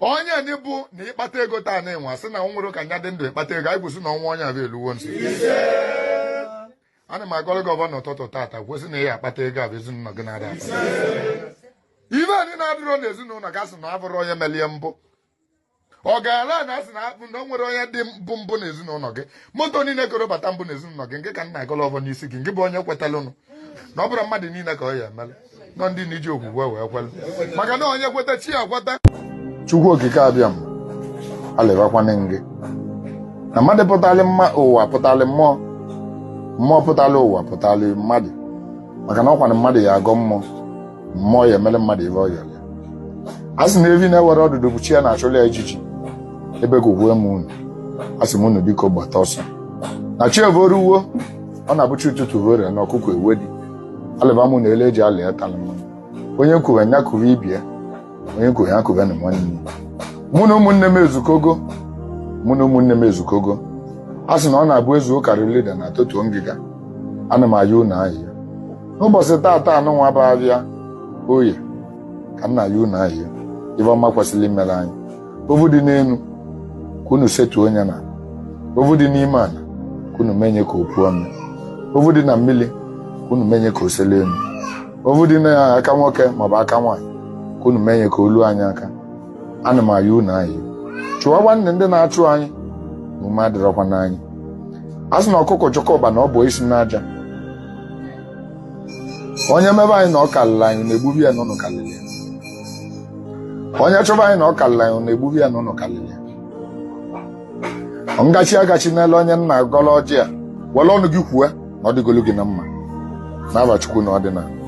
onye ndị bụ na ịkpata ego taa na enwe sị na nwere ka nya dị ndụ ịkpata ego anyị kwụsị na ọnwa onye abụ eluwo nso ana m agọrọ gọvanọ n'ụtụtụ tata kwesị na ihe akpata ego abụ ezinụlọ gị na-ada ibe anyị na-adịrọ n'ezinụlọ ga sị na abụrụ onye melie mbụ ọ gaala na asị na o nwere onye dị mbụ n'ezinụlọ gị moto niile koro bata mbụ n'ezinụlọ gị nke ka nna agọla ọbọ n'isi gị nke bụ onye kwetalụnụ na ọ bụrụ mmadụ niile ka ọ ya emelụ nọ ndị na iji okwukwe wee kwelụ maka na onye kweta chi ya kweta Chukwu okike abịa m alịbakwana gị na mmadụ pụtalị ụwa pụtalị mmụọ mmụọ pụtalị ụwa pụtalị mmadụ maka na ọkwana mmadụ ya agọ mmụọ ya emele mmadụ ebe ọ yọrọ ya a sị na evi na-ewere ọdụdụ bụ chi ya na-achụla ya ejiji ebe gụgwue m unu a sị m unu biko gbata ọsọ na chi evoruwo ọ na-abụchi ụtụtụ vore na ọkụkọ ewedi alịba mụ na ele eji alị ya talị mmanụ onye kwuwe nya kụrụ ibie onye kwuwe ya kụwe na nwanne mụ na ụmụnne m ezukogo a sị na ọ na-abụ ezu ụkarị lida na totuo ngịga ana m aya unu ahịa n'ụbọchị taata anụnwa bụ abịa oye ka nna ya unu ahịa ibe ọma kwesịrị imere anyị ovu dị n'elu ka unu setuo onye na ovu dị n'ime ala ka unu menye ka o puo mme ovu dị na mmiri ka unu menye ka o sele elu ovu dị n'aka nwoke maọbụ aka nwaanyị ka unu menye ka olu anyị aka ana m aya unu ahịa chụwa nwanne ndị na-achụ anyị na ume adịrọkwa n'anyị a sị na ọkụkọ chọkọba na ọ bụ isi n'aja onye mebe anyị na ọ kalịla anyị na-egbubi ya n'ụlọ kalịlị ya onye chọba anyị na ọ kalịla anyị na-egbubi ya n'ụlọ kalịlị ya ngachi agachi n'elu onye nna gọla ọjị a were ọnụ gị kwue na ọ dịgolu gị na mma n'aba Chukwu na ọdịnala